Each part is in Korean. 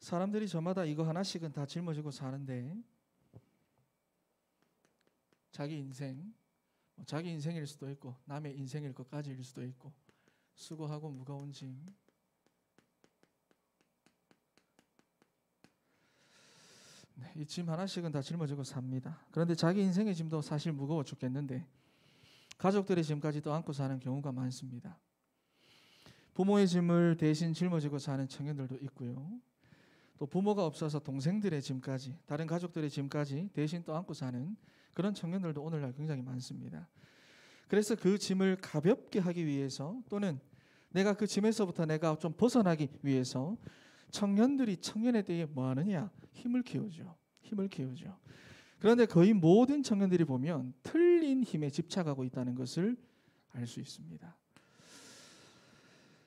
사람들이 저마다 이거 하나씩은 다 짊어지고 사는데 자기 인생일 수도 있고 남의 인생일 것까지일 수도 있고 수고하고 무거운 짐. 이 짐 하나씩은 다 짊어지고 삽니다. 그런데 자기 인생의 짐도 사실 무거워 죽겠는데 가족들의 짐까지도 안고 사는 경우가 많습니다. 부모의 짐을 대신 짊어지고 사는 청년들도 있고요. 또 부모가 없어서 동생들의 짐까지, 다른 가족들의 짐까지 대신 또 안고 사는 그런 청년들도 오늘날 굉장히 많습니다. 그래서 그 짐을 가볍게 하기 위해서 또는 내가 그 짐에서부터 내가 좀 벗어나기 위해서 청년들이 청년에 대해 뭐 하느냐? 힘을 키우죠. 그런데 거의 모든 청년들이 보면 틀린 힘에 집착하고 있다는 것을 알 수 있습니다.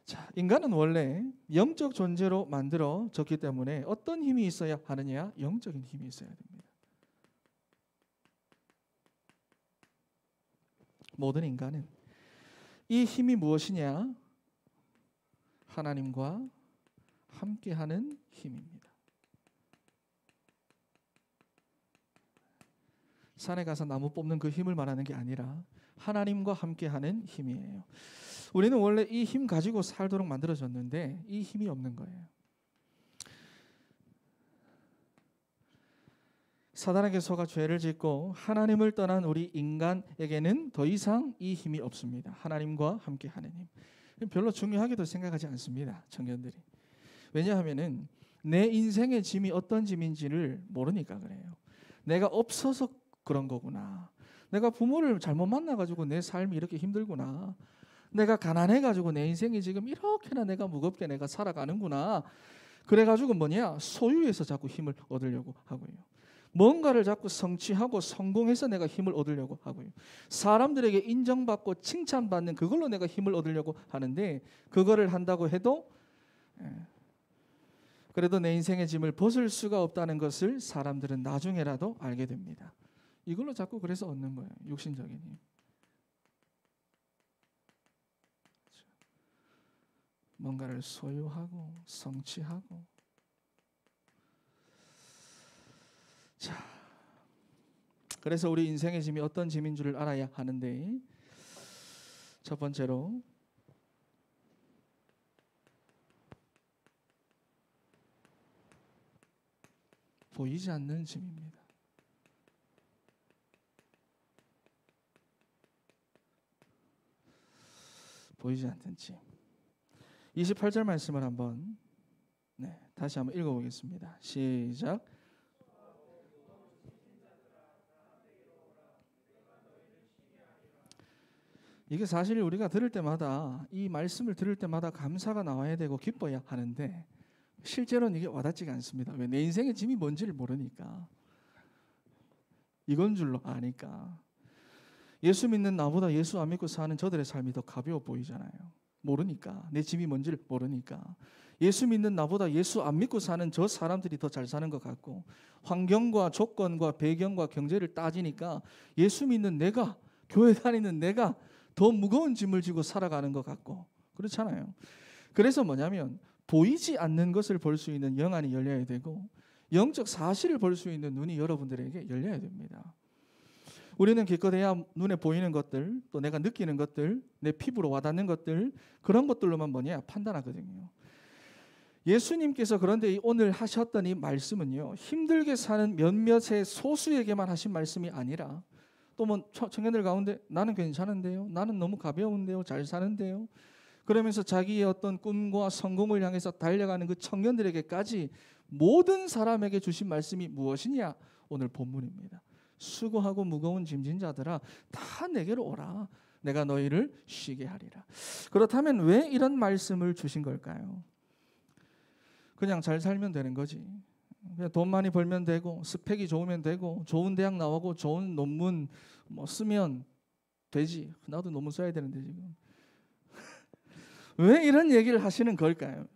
자, 인간은 원래 영적 존재로 만들어졌기 때문에 어떤 힘이 있어야 하느냐? 영적인 힘이 있어야 됩니다. 모든 인간은 이 힘이 무엇이냐? 하나님과 함께하는 힘입니다. 산에 가서 나무 뽑는 그 힘을 말하는 게 아니라 하나님과 함께하는 힘이에요. 우리는 원래 이 힘 가지고 살도록 만들어졌는데 이 힘이 없는 거예요. 사단에게 속아 죄를 짓고 하나님을 떠난 우리 인간에게는 더 이상 이 힘이 없습니다. 하나님과 함께하는 힘. 별로 중요하게도 생각하지 않습니다. 청년들이. 왜냐하면은 내 인생의 짐이 어떤 짐인지를 모르니까 그래요. 내가 없어서 그런 거구나. 내가 부모를 잘못 만나가지고 내 삶이 이렇게 힘들구나. 내가 가난해가지고 내 인생이 지금 이렇게나 내가 무겁게 내가 살아가는구나. 그래가지고 소유에서 자꾸 힘을 얻으려고 하고요. 뭔가를 자꾸 성취하고 성공해서 내가 힘을 얻으려고 하고요. 사람들에게 인정받고 칭찬받는 그걸로 내가 힘을 얻으려고 하는데 그거를 한다고 해도 그래도 내 인생의 짐을 벗을 수가 없다는 것을 사람들은 나중에라도 알게 됩니다. 이걸로 자꾸 그래서 얻는 거예요. 육신적인 힘. 뭔가를 소유하고 성취하고. 자, 그래서 우리 인생의 짐이 어떤 짐인 줄을 알아야 하는데 첫 번째로 보이지 않는 짐입니다. 보이지 않는 짐. 28절 말씀을 한번 다시 한번 읽어보겠습니다. 시작. 이게 사실 우리가 들을 때마다 이 말씀을 들을 때마다 감사가 나와야 되고 기뻐야 하는데 실제로는 이게 와닿지가 않습니다. 왜? 내 인생의 짐이 뭔지를 모르니까. 이건 줄로 아니까. 예수 믿는 나보다 예수 안 믿고 사는 저들의 삶이 더 가벼워 보이잖아요. 모르니까. 내 짐이 뭔지를 모르니까. 예수 믿는 나보다 예수 안 믿고 사는 저 사람들이 더 잘 사는 것 같고 환경과 조건과 배경과 경제를 따지니까 예수 믿는 내가, 교회 다니는 내가 더 무거운 짐을 지고 살아가는 것 같고 그렇잖아요. 그래서 뭐냐면 보이지 않는 것을 볼 수 있는 영안이 열려야 되고 영적 사실을 볼 수 있는 눈이 여러분들에게 열려야 됩니다. 우리는 기껏해야 눈에 보이는 것들, 또 내가 느끼는 것들, 내 피부로 와닿는 것들 그런 것들로만 판단하거든요. 예수님께서 그런데 오늘 하셨던 이 말씀은요. 힘들게 사는 몇몇의 소수에게만 하신 말씀이 아니라 또 청년들 가운데 나는 괜찮은데요. 나는 너무 가벼운데요. 잘 사는데요. 그러면서 자기의 어떤 꿈과 성공을 향해서 달려가는 그 청년들에게까지 모든 사람에게 주신 말씀이 무엇이냐? 오늘 본문입니다. 수고하고 무거운 짐진 자들아 다 내게로 오라. 내가 너희를 쉬게 하리라. 그렇다면 왜 이런 말씀을 주신 걸까요? 그냥 잘 살면 되는 거지. 그냥 돈 많이 벌면 되고 스펙이 좋으면 되고 좋은 대학 나오고 좋은 논문 쓰면 되지. 나도 논문 써야 되는데 지금. 왜 이런 얘기를 하시는 걸까요?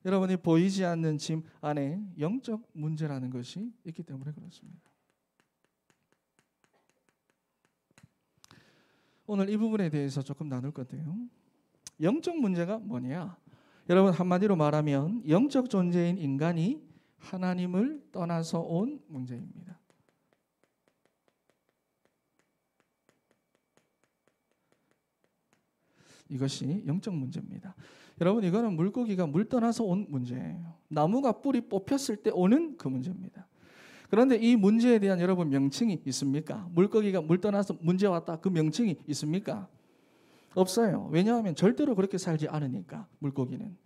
여러분이 보이지 않는 짐 안에 영적 문제라는 것이 있기 때문에 그렇습니다. 오늘 이 부분에 대해서 조금 나눌 건데요. 영적 문제가 뭐냐? 여러분, 한마디로 말하면 영적 존재인 인간이 하나님을 떠나서 온 문제입니다. 이것이 영적 문제입니다. 여러분, 이거는 물고기가 물 떠나서 온 문제예요. 나무가 뿌리 뽑혔을 때 오는 그 문제입니다. 그런데 이 문제에 대한 여러분 명칭이 있습니까? 물고기가 물 떠나서 문제 왔다, 그 명칭이 있습니까? 없어요. 왜냐하면 절대로 그렇게 살지 않으니까. 물고기는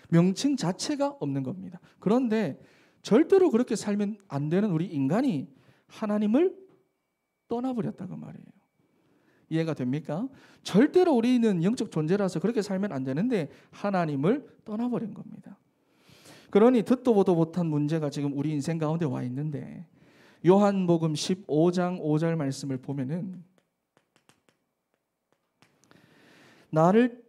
명칭 자체가 없는 겁니다. 그런데 절대로 그렇게 살면 안 되는 우리 인간이 하나님을 떠나버렸다고 말이에요. 이해가 됩니까? 절대로 우리는 영적 존재라서 그렇게 살면 안 되는데 하나님을 떠나버린 겁니다. 그러니 듣도 보도 못한 문제가 지금 우리 인생 가운데 와 있는데, 요한복음 15장 5절 말씀을 보면은 나를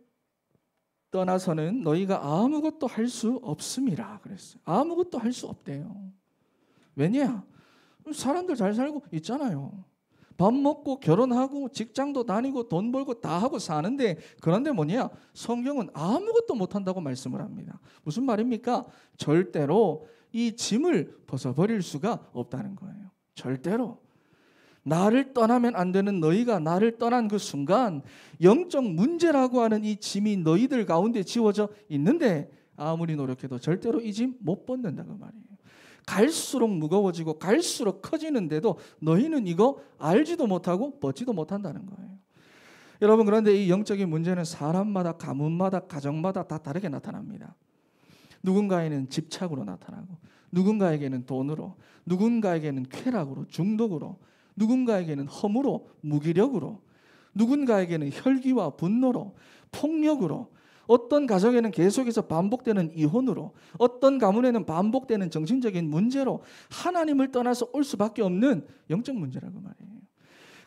떠나서는 너희가 아무것도 할 수 없음이라 그랬어요. 아무것도 할 수 없대요. 왜냐? 사람들 잘 살고 있잖아요. 밥 먹고 결혼하고 직장도 다니고 돈 벌고 다 하고 사는데, 그런데 뭐냐? 성경은 아무것도 못한다고 말씀을 합니다. 무슨 말입니까? 절대로 이 짐을 벗어버릴 수가 없다는 거예요. 절대로. 나를 떠나면 안 되는 너희가 나를 떠난 그 순간 영적 문제라고 하는 이 짐이 너희들 가운데 지워져 있는데 아무리 노력해도 절대로 이 짐 못 벗는다고 말이에요. 갈수록 무거워지고 갈수록 커지는데도 너희는 이거 알지도 못하고 벗지도 못한다는 거예요. 여러분, 그런데 이 영적인 문제는 사람마다, 가문마다, 가정마다 다 다르게 나타납니다. 누군가에는 집착으로 나타나고, 누군가에게는 돈으로, 누군가에게는 쾌락으로, 중독으로, 누군가에게는 허무로, 무기력으로, 누군가에게는 혈기와 분노로, 폭력으로, 어떤 가정에는 계속해서 반복되는 이혼으로, 어떤 가문에는 반복되는 정신적인 문제로 하나님을 떠나서 올 수밖에 없는 영적 문제라고 말이에요.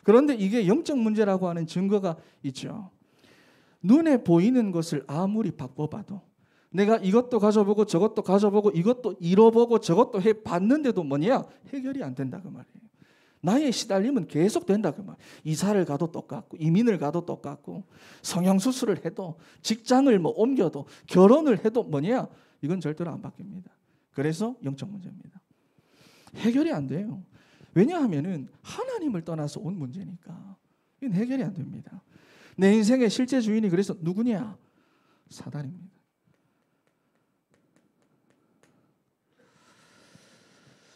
그런데 이게 영적 문제라고 하는 증거가 있죠. 눈에 보이는 것을 아무리 바꿔봐도, 내가 이것도 가져보고 저것도 가져보고 이것도 잃어보고 저것도 해봤는데도 뭐냐? 해결이 안 된다고 말이에요. 나의 시달림은 계속 된다 그 말. 이사를 가도 똑같고, 이민을 가도 똑같고, 성형수술을 해도, 직장을 뭐 옮겨도, 결혼을 해도 뭐냐? 이건 절대로 안 바뀝니다. 그래서 영적 문제입니다. 해결이 안 돼요. 왜냐하면은 하나님을 떠나서 온 문제니까. 이건 해결이 안 됩니다. 내 인생의 실제 주인이 그래서 누구냐? 사단입니다.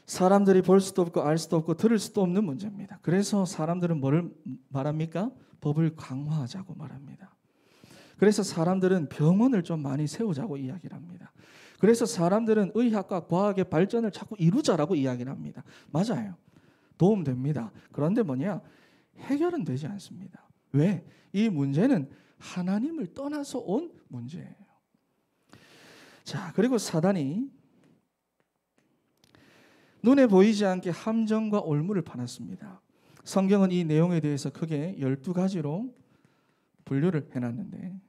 사람들이 볼 수도 없고 알 수도 없고 들을 수도 없는 문제입니다. 그래서 사람들은 뭐를 말합니까? 법을 강화하자고 말합니다. 그래서 사람들은 병원을 좀 많이 세우자고 이야기를 합니다. 그래서 사람들은 의학과 과학의 발전을 자꾸 이루자라고 이야기를 합니다. 맞아요. 도움됩니다. 그런데 뭐냐? 해결은 되지 않습니다. 왜? 이 문제는 하나님을 떠나서 온 문제예요. 자, 그리고 사단이 눈에 보이지 않게 함정과 올무를 파놨습니다. 성경은 이 내용에 대해서 크게 12가지로 분류를 해놨는데,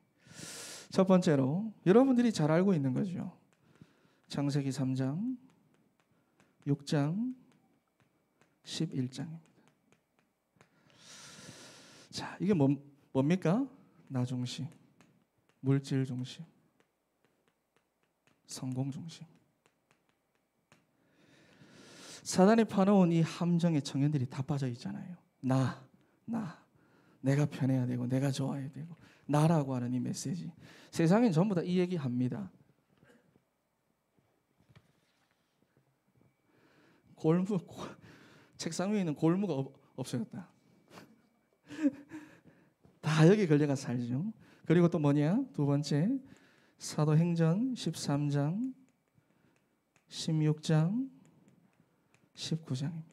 첫 번째로 여러분들이 잘 알고 있는 거죠. 창세기 3장, 6장, 11장입니다. 자, 이게 뭡니까? 나 중심, 물질 중심, 성공 중심. 사단이 파놓은 이 함정의 청년들이 다 빠져 있잖아요. 내가 편해야 되고 내가 좋아야 되고 나라고 하는 이 메시지. 세상엔 전부 다 이 얘기 합니다. 책상 위에 있는 골무가 없어졌다. 다 여기 걸려가 살죠. 그리고 또 뭐냐? 두 번째, 사도행전 13장, 16장, 19장입니다.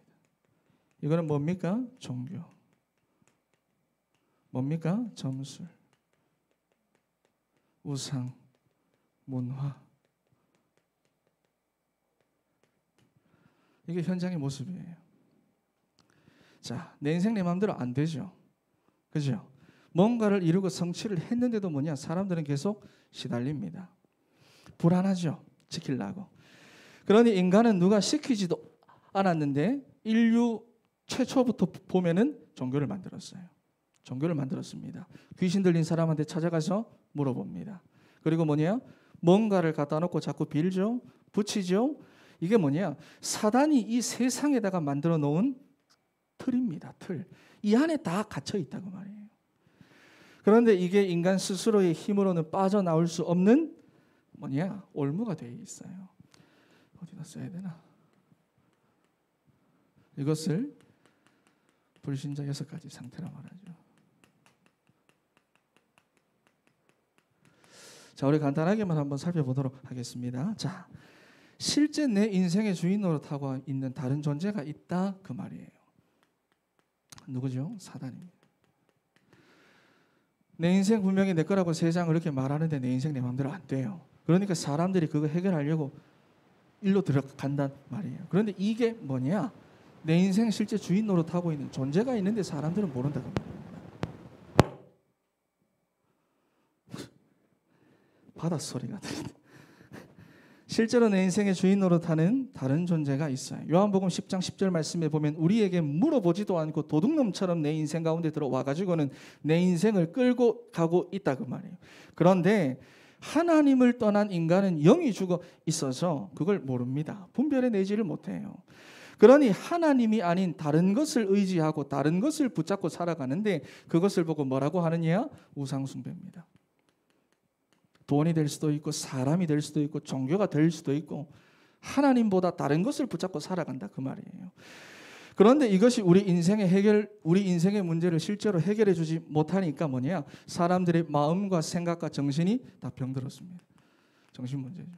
이거는 뭡니까? 종교. 뭡니까? 점술, 우상, 문화. 이게 현장의 모습이에요. 자, 내 인생 내 마음대로 안 되죠. 그죠? 뭔가를 이루고 성취를 했는데도 뭐냐? 사람들은 계속 시달립니다. 불안하죠. 지키려고. 그러니 인간은 누가 시키지도 않았는데 인류 최초부터 보면은 종교를 만들었어요. 종교를 만들었습니다. 귀신 들린 사람한테 찾아가서 물어봅니다. 그리고 뭐냐? 뭔가를 갖다 놓고 자꾸 빌죠, 붙이죠. 이게 뭐냐? 사단이 이 세상에다가 만들어 놓은 틀입니다. 틀. 이 안에 다 갇혀 있다고 말이에요. 그런데 이게 인간 스스로의 힘으로는 빠져나올 수 없는 뭐냐? 올무가 되어 있어요. 어디다 써야 되나? 이것을 불신자 6가지 상태라 말하죠. 자, 우리 간단하게만 한번 살펴보도록 하겠습니다. 자, 실제 내 인생의 주인 노릇하고 있는 다른 존재가 있다 그 말이에요. 누구죠? 사단입니다. 내 인생 분명히 내 거라고 세상은 그렇게 말하는데 내 인생 내 마음대로 안 돼요. 그러니까 사람들이 그거 해결하려고 일로 들어간단 말이에요. 그런데 이게 뭐냐? 내 인생 실제 주인 노릇하고 있는 존재가 있는데 사람들은 모른다고 말입니다. 바닷소리가 들리네. 실제로 내 인생의 주인 노릇하는 다른 존재가 있어요. 요한복음 10장 10절 말씀에 보면 우리에게 물어보지도 않고 도둑놈처럼 내 인생 가운데 들어와 가지고는 내 인생을 끌고 가고 있다 그 말이에요. 그런데 하나님을 떠난 인간은 영이 죽어 있어서 그걸 모릅니다. 분별해내지를 못해요. 그러니 하나님이 아닌 다른 것을 의지하고 다른 것을 붙잡고 살아가는데 그것을 보고 뭐라고 하느냐? 우상숭배입니다. 돈이 될 수도 있고 사람이 될 수도 있고 종교가 될 수도 있고 하나님보다 다른 것을 붙잡고 살아간다 그 말이에요. 그런데 이것이 우리 인생의 문제를 실제로 해결해 주지 못하니까 뭐냐? 사람들의 마음과 생각과 정신이 다 병들었습니다. 정신 문제죠.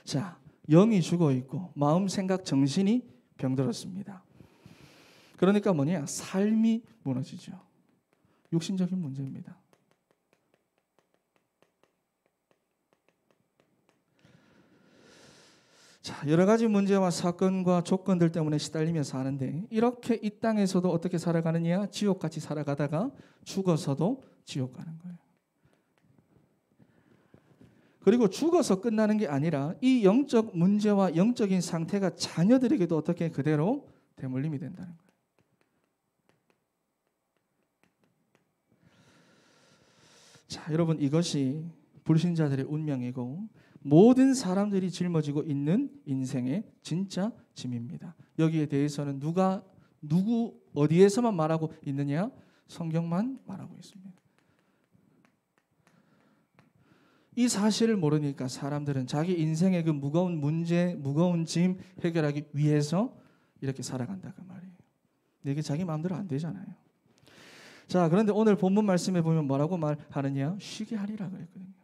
자, 영이 죽어 있고 마음, 생각, 정신이 병들었습니다. 그러니까 뭐냐? 삶이 무너지죠. 육신적인 문제입니다. 자, 여러 가지 문제와 사건과 조건들 때문에 시달리며 사는데 이렇게 이 땅에서도 어떻게 살아가느냐? 지옥같이 살아가다가 죽어서도 지옥 가는 거예요. 그리고 죽어서 끝나는 게 아니라 이 영적 문제와 영적인 상태가 자녀들에게도 어떻게 그대로 대물림이 된다는 거예요. 자, 여러분 이것이 불신자들의 운명이고 모든 사람들이 짊어지고 있는 인생의 진짜 짐입니다. 여기에 대해서는 누구 어디에서만 말하고 있느냐? 성경만 말하고 있습니다. 이 사실을 모르니까 사람들은 자기 인생의 그 무거운 문제, 무거운 짐 해결하기 위해서 이렇게 살아간다 그 말이에요. 근데 이게 자기 마음대로 안 되잖아요. 자, 그런데 오늘 본문 말씀에 보면 뭐라고 말하느냐? 쉬게 하리라 그랬거든요.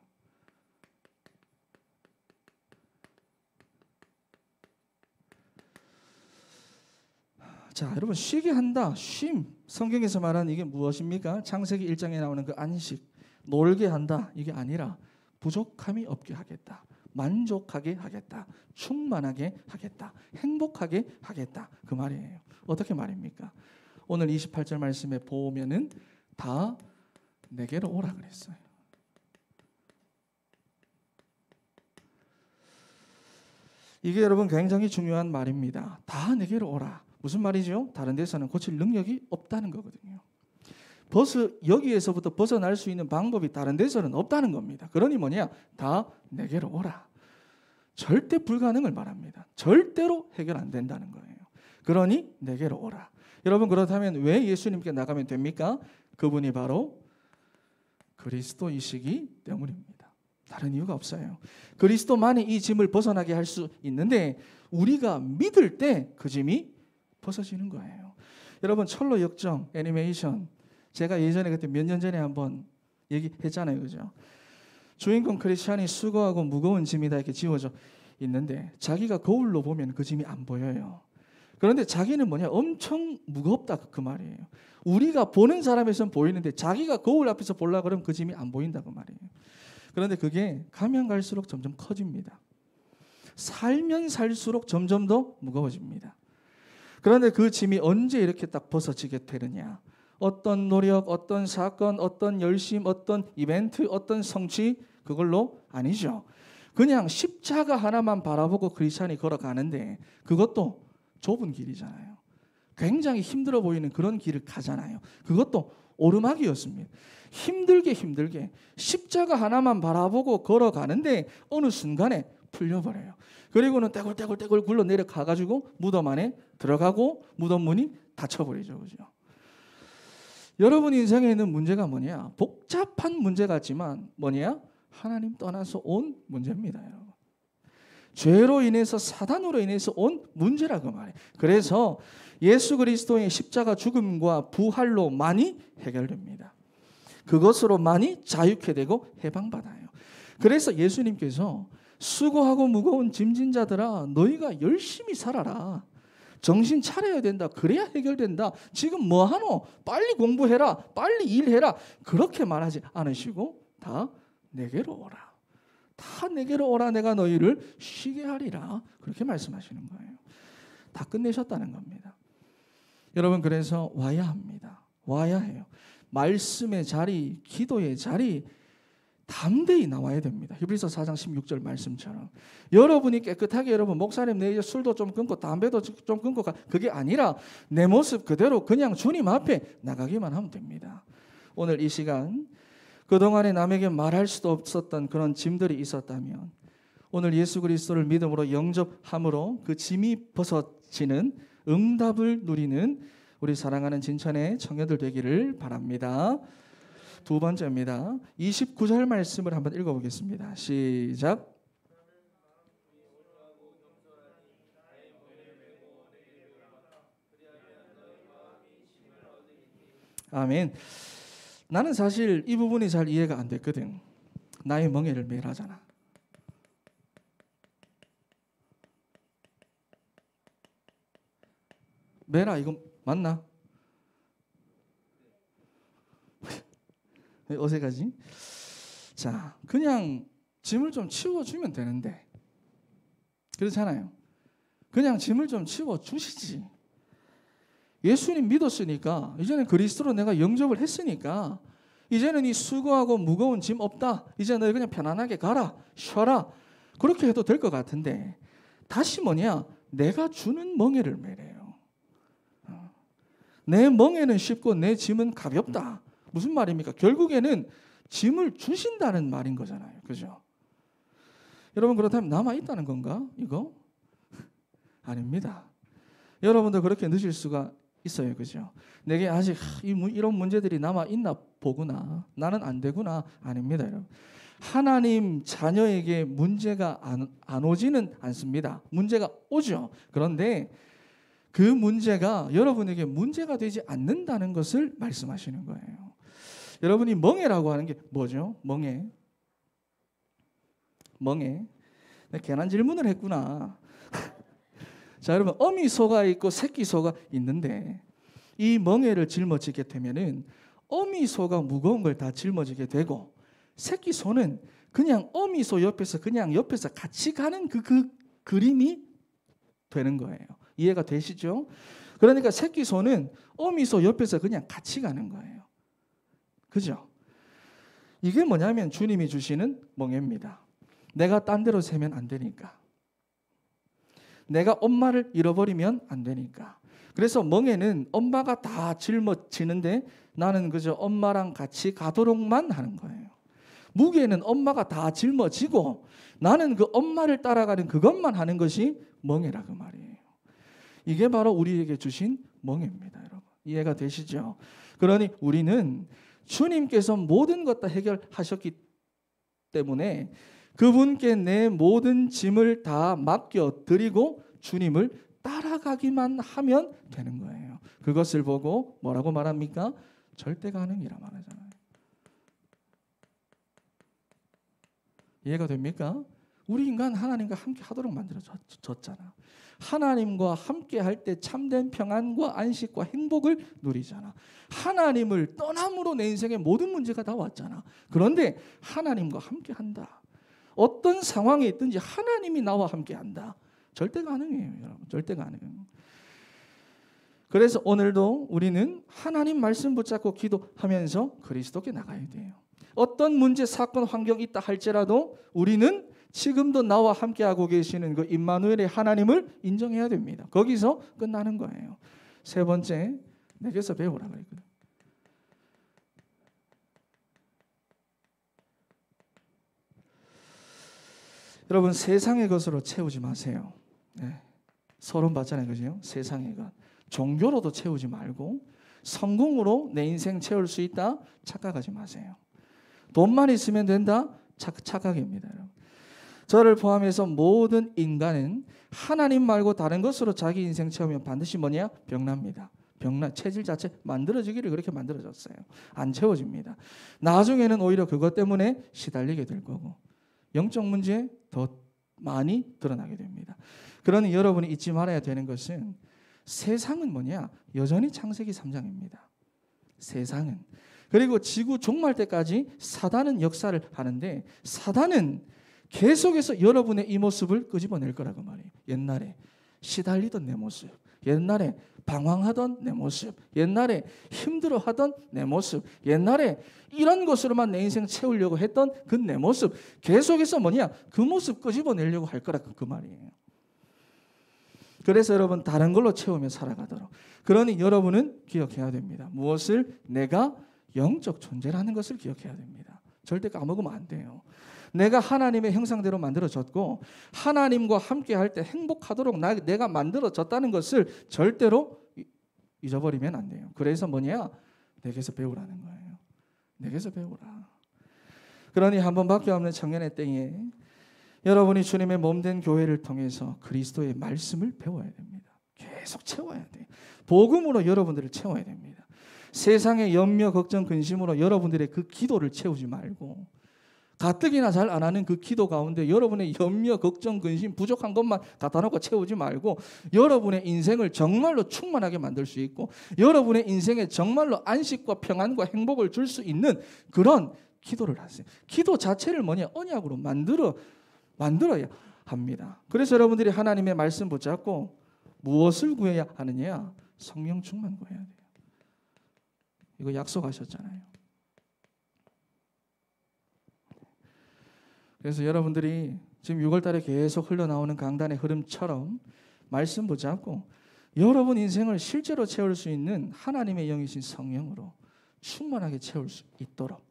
자, 여러분 쉬게 한다. 쉼. 성경에서 말하는 이게 무엇입니까? 창세기 1장에 나오는 그 안식. 놀게 한다. 이게 아니라 부족함이 없게 하겠다. 만족하게 하겠다. 충만하게 하겠다. 행복하게 하겠다. 그 말이에요. 어떻게 말입니까? 오늘 28절 말씀에 보면은 다 내게로 오라 그랬어요. 이게 여러분 굉장히 중요한 말입니다. 다 내게로 오라. 무슨 말이죠? 다른 데서는 고칠 능력이 없다는 거거든요. 여기에서부터 벗어날 수 있는 방법이 다른 데서는 없다는 겁니다. 그러니 뭐냐? 다 내게로 오라. 절대 불가능을 말합니다. 절대로 해결 안 된다는 거예요. 그러니 내게로 오라. 여러분 그렇다면 왜 예수님께 나가면 됩니까? 그분이 바로 그리스도이시기 때문입니다. 다른 이유가 없어요. 그리스도만이 이 짐을 벗어나게 할 수 있는데 우리가 믿을 때 그 짐이 벗어지는 거예요. 여러분 철로 역정 애니메이션 제가 예전에 그때 몇 년 전에 한번 얘기했잖아요. 그죠? 주인공 크리스찬이 수고하고 무거운 짐이 다 이렇게 지워져 있는데 자기가 거울로 보면 그 짐이 안 보여요. 그런데 자기는 뭐냐? 엄청 무겁다 그 말이에요. 우리가 보는 사람에서는 보이는데 자기가 거울 앞에서 보려고 그러면 그 짐이 안 보인다 그 말이에요. 그런데 그게 가면 갈수록 점점 커집니다. 살면 살수록 점점 더 무거워집니다. 그런데 그 짐이 언제 이렇게 딱 벗어지게 되느냐? 어떤 노력, 어떤 사건, 어떤 열심, 어떤 이벤트, 어떤 성취 그걸로 아니죠. 그냥 십자가 하나만 바라보고 크리스찬이 걸어가는데 그것도 좁은 길이잖아요. 굉장히 힘들어 보이는 그런 길을 가잖아요. 그것도 오르막이었습니다. 힘들게 십자가 하나만 바라보고 걸어가는데 어느 순간에 풀려버려요. 그리고는 떼굴떼굴 굴러 내려가가지고 무덤 안에 들어가고 무덤 문이 닫혀버리죠. 그죠? 여러분 인생에 있는 문제가 뭐냐? 복잡한 문제 같지만 뭐냐? 하나님 떠나서 온 문제입니다. 여러분. 죄로 인해서 사단으로 인해서 온 문제라고 말해요. 그래서 예수 그리스도의 십자가 죽음과 부활로 많이 해결됩니다. 그것으로 많이 자유케 되고 해방받아요. 그래서 예수님께서 수고하고 무거운 짐진 자들아 너희가 열심히 살아라. 정신 차려야 된다. 그래야 해결된다. 지금 뭐하노? 빨리 공부해라. 빨리 일해라. 그렇게 말하지 않으시고 다 내게로 오라. 다 내게로 오라. 내가 너희를 쉬게 하리라. 그렇게 말씀하시는 거예요. 다 끝내셨다는 겁니다. 여러분 그래서 와야 합니다. 와야 해요. 말씀의 자리, 기도의 자리 담대히 나와야 됩니다. 히브리서 4장 16절 말씀처럼 여러분이 깨끗하게 여러분 목사님 내 이제 술도 좀 끊고 담배도 좀 끊고 그게 아니라 내 모습 그대로 그냥 주님 앞에 나가기만 하면 됩니다. 오늘 이 시간 그동안에 남에게 말할 수도 없었던 그런 짐들이 있었다면 오늘 예수 그리스도를 믿음으로 영접함으로 그 짐이 벗어지는 응답을 누리는 우리 사랑하는 진천의 청년들 되기를 바랍니다. 두 번째입니다. 29절 말씀을 한번 읽어보겠습니다. 시작. 아멘. 나는 사실 이 부분이 잘 이해가 안 됐거든. 나의 멍에를 매라잖아. 매라 이거 맞나? 어색하지? 자, 그냥 짐을 좀 치워주면 되는데 그렇잖아요. 그냥 짐을 좀 치워주시지. 예수님 믿었으니까 이제는 그리스도로 내가 영접을 했으니까 이제는 이 수고하고 무거운 짐 없다. 이제 너희 그냥 편안하게 가라. 쉬어라. 그렇게 해도 될 것 같은데 다시 뭐냐? 내가 주는 멍에를 매래요. 내 멍에는 쉽고 내 짐은 가볍다. 무슨 말입니까? 결국에는 짐을 주신다는 말인 거잖아요. 그죠? 여러분 그렇다면 남아있다는 건가? 이거? 아닙니다. 여러분도 그렇게 느낄 수가 있어요. 그죠? 내게 아직 이런 문제들이 남아있나 보구나. 나는 안 되구나. 아닙니다. 여러분. 하나님 자녀에게 문제가 안 오지는 않습니다. 문제가 오죠. 그런데 그 문제가 여러분에게 문제가 되지 않는다는 것을 말씀하시는 거예요. 여러분이 멍에라고 하는 게 뭐죠? 멍에. 내가 괜한 질문을 했구나. 자, 여러분 어미 소가 있고 새끼 소가 있는데 이 멍에를 짊어지게 되면은 어미 소가 무거운 걸 다 짊어지게 되고 새끼 소는 그냥 어미 소 옆에서 같이 가는 그 그림이 되는 거예요. 이해가 되시죠? 그러니까 새끼 소는 어미 소 옆에서 그냥 같이 가는 거예요. 그죠? 이게 뭐냐면 주님이 주시는 멍에입니다. 내가 딴 데로 새면 안 되니까. 내가 엄마를 잃어버리면 안 되니까. 그래서 멍에는 엄마가 다 짊어지는데 나는 그저 엄마랑 같이 가도록만 하는 거예요. 무게는 엄마가 다 짊어지고 나는 그 엄마를 따라가는 그것만 하는 것이 멍에라고 말이에요. 이게 바로 우리에게 주신 멍에입니다. 여러분. 이해가 되시죠? 그러니 우리는 주님께서 모든 것 다 해결하셨기 때문에 그분께 내 모든 짐을 다 맡겨드리고 주님을 따라가기만 하면 되는 거예요. 그것을 보고 뭐라고 말합니까? 절대 가능이라 말하잖아요. 이해가 됩니까? 우리 인간 하나님과 함께 하도록 만들어졌잖아. 하나님과 함께 할 때 참된 평안과 안식과 행복을 누리잖아. 하나님을 떠남으로 내 인생의 모든 문제가 다 왔잖아. 그런데 하나님과 함께 한다. 어떤 상황에 있든지 하나님이 나와 함께 한다. 절대 가능해요, 여러분. 절대 가능. 그래서 오늘도 우리는 하나님 말씀 붙잡고 기도하면서 그리스도께 나가야 돼요. 어떤 문제, 사건, 환경이 있다 할지라도 우리는 지금도 나와 함께하고 계시는 그 임마누엘의 하나님을 인정해야 됩니다. 거기서 끝나는 거예요. 세 번째, 내게서 배우라 그랬거든. 여러분 세상의 것으로 채우지 마세요. 네. 서론 받잖아요, 그죠? 세상의 것. 종교로도 채우지 말고 성공으로 내 인생 채울 수 있다 착각하지 마세요. 돈만 있으면 된다 착각입니다. 여러분. 저를 포함해서 모든 인간은 하나님 말고 다른 것으로 자기 인생 채우면 반드시 뭐냐? 병납니다. 병나 체질 자체 만들어지기를 그렇게 만들어졌어요. 안 채워집니다. 나중에는 오히려 그것 때문에 시달리게 될 거고 영적 문제에 더 많이 드러나게 됩니다. 그러니 여러분이 잊지 말아야 되는 것은 세상은 뭐냐? 여전히 창세기 3장입니다. 세상은. 그리고 지구 종말 때까지 사단은 역사를 하는데 사단은 계속해서 여러분의 이 모습을 끄집어낼 거라고 말이에요. 옛날에 시달리던 내 모습, 옛날에 방황하던 내 모습, 옛날에 힘들어하던 내 모습, 옛날에 이런 것으로만 내 인생 채우려고 했던 그 내 모습 계속해서 뭐냐? 그 모습 끄집어내려고 할 거라고 그 말이에요. 그래서 여러분 다른 걸로 채우며 살아가도록. 그러니 여러분은 기억해야 됩니다. 무엇을? 내가 영적 존재라는 것을 기억해야 됩니다. 절대 까먹으면 안 돼요. 내가 하나님의 형상대로 만들어졌고 하나님과 함께 할 때 행복하도록 내가 만들어졌다는 것을 절대로 잊어버리면 안 돼요. 그래서 뭐냐? 내게서 배우라는 거예요. 내게서 배우라. 그러니 한 번밖에 없는 청년의 때에 여러분이 주님의 몸된 교회를 통해서 그리스도의 말씀을 배워야 됩니다. 계속 채워야 돼요. 복음으로 여러분들을 채워야 됩니다. 세상의 염려, 걱정, 근심으로 여러분들의 그 기도를 채우지 말고 가뜩이나 잘 안 하는 그 기도 가운데 여러분의 염려, 걱정, 근심, 부족한 것만 갖다 놓고 채우지 말고 여러분의 인생을 정말로 충만하게 만들 수 있고 여러분의 인생에 정말로 안식과 평안과 행복을 줄 수 있는 그런 기도를 하세요. 기도 자체를 뭐냐? 언약으로 만들어야 합니다. 그래서 여러분들이 하나님의 말씀 붙잡고 무엇을 구해야 하느냐? 성령 충만 구해야 돼요. 이거 약속하셨잖아요. 그래서 여러분들이 지금 6월 달에 계속 흘러나오는 강단의 흐름처럼 말씀 붙잡고 여러분 인생을 실제로 채울 수 있는 하나님의 영이신 성령으로 충만하게 채울 수 있도록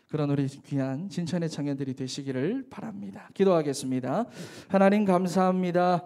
그런 우리 귀한 진천의 청년들이 되시기를 바랍니다. 기도하겠습니다. 하나님 감사합니다.